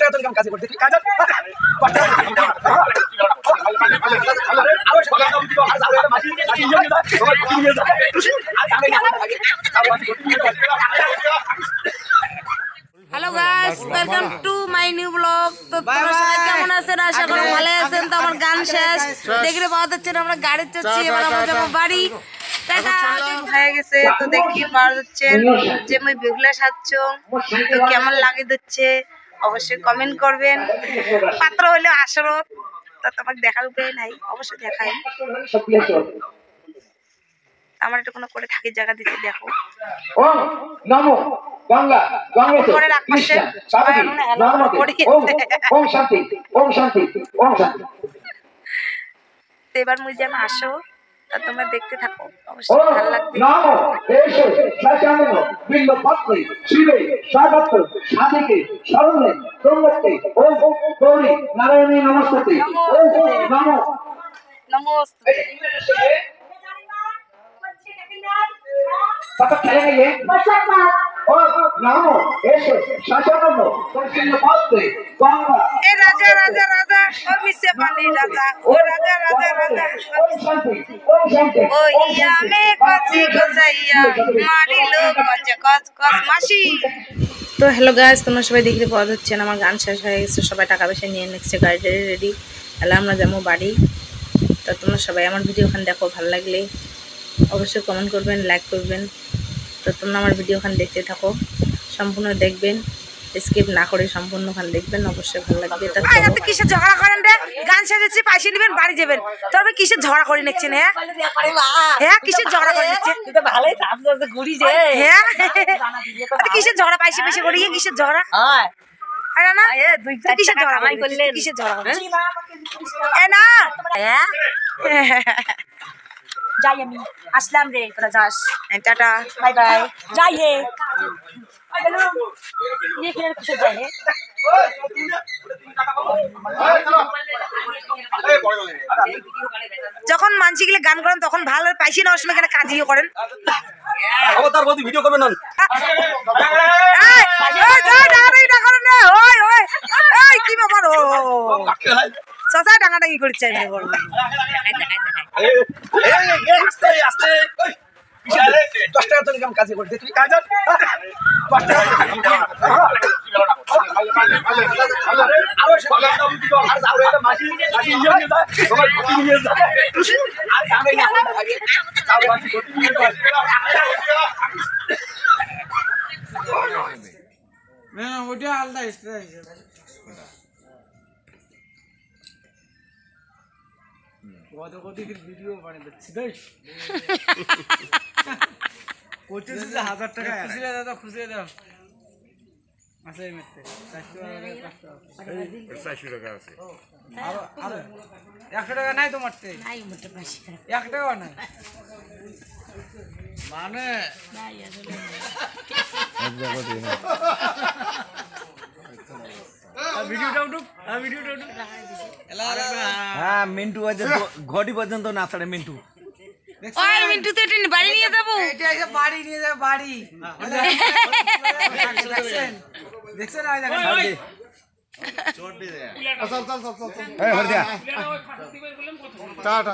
টাকা তো কাজ করতে কাজ hello guys welcome to my new blog. तो তোমরা সবাই কেমন আছেন? আশা করি ভালো আছেন। তো আমার গান শেষ দেখতে পাওয়া যাচ্ছে না, আমরা গাড়ি চাচ্ছি, এবার আমরা যাব বাড়ি। টাটা হয়ে গেছে। তো দেখি পাওয়া যাচ্ছে যে মই বেগুলা সাজছ, তো কেমন লাগে দিচ্ছে অবশ্যই কমেন্ট করবেন। পাত্র হলো আসরত, তো তোমাকে দেখার উপায় নাই, অবশ্যই দেখাই। আমার একটু কোনো করে থাকি জায়গা দিতে দেখো। ও নমো গঙ্গা গঙ্গেতে করে রাখছে সবাই এখন হেলো করে ওম শান্তি ওম শান্তি ওম শান্তি। এবার মুই যেন আসো, তা তোমরা দেখতে থাকো, অবশ্যই ভালো লাগবে। নমো এসো শাসানন বিল্ল পত্রে শিবে স্বাগত সাধিকে শরণে ব্রহ্মতে ওম গৌরী নারায়ণী নমস্তে ওম নমো নমস্তে। পাপা খেলেंगे ओ नमो एसो शासनम संकीर्ण पत्रे गंगा ए राजा राजा राजा ओ मिसे पानी राजा ओ राजा राजा राजा ओम शांति ओ इया में कसी कसाइया मारी लो कच कस कस मासी। তো হ্যালো গাইস, তোমরা সবাই দেখতে পাওয়া যাচ্ছেন আমার গান শেষ হয়ে গেছে, সবাই টাকা পয়সা নিয়ে নিচ্ছে, গাড়ি রেডি, তাহলে আমরা যাবো বাড়ি। তো তোমরা সবাই আমার ভিডিও ওখানে দেখো, ভালো লাগলে অবশ্যই কমেন্ট করবেন, লাইক করবেন। তো তোমরা আমার ভিডিও ওখানে দেখতে থাকো, সম্পূর্ণ দেখবেন, স্কিপ না করে সম্পূর্ণ ওখানে দেখবেন, অবশ্যই ভালো লাগবে। তো কিসের ঝগড়া করেন রে? গান শেষেছে, পয়সা নেবেন, বাড়ি যাবেন, তবে কিসের ঝগড়া করে নিচ্ছেন? হ্যাঁ হ্যাঁ, কিসের ঝগড়া করে নিচ্ছেন? হ্যাঁ কিসের ঝগড়া? পয়সা পয়সা করিয়ে কিসের ঝগড়া? আরে না কিসের ঝগড়া করলে? কিসের ঝগড়া করে? এ না যাই, আমি আসলাম রে, তোরা যাস। টাটা বাই বাই, যাই হে। যখন মানসি গেলে গান করেন তখন ভালো পাইছি না, সময় কেন কাজিও করেন? ভিডিও করবেন না কি ব্যাপার? সসা ডাঙাডাঙি করছে। দশ টাকা তো কাজ করতে কাজ ওটা আলাদা ভিডিও বানিয়ে দিচ্ছি, যে 1000 টাকা খুচরা দাও, খুচরা দাও আছে মেতে 400 টাকা আছে। আরো 100 টাকা নাই তোমার? নাই মোটে 1 টাকাও নাই মানে ভিডিওটা উঠুক, ভিডিওটা উঠুক। হ্যাঁ মিন্টু আজ ঘটি পর্যন্ত না ছাড়ে মিন্টু। ওই মিন্টু তো এটা বাড়ি নিয়ে যাবো, এটা এসে বাড়ি নিয়ে যাবে, বাড়ি দেখছেন দেখছেন? আমি দেখেন চল চল চল চল এই হর দিয়া টাটা।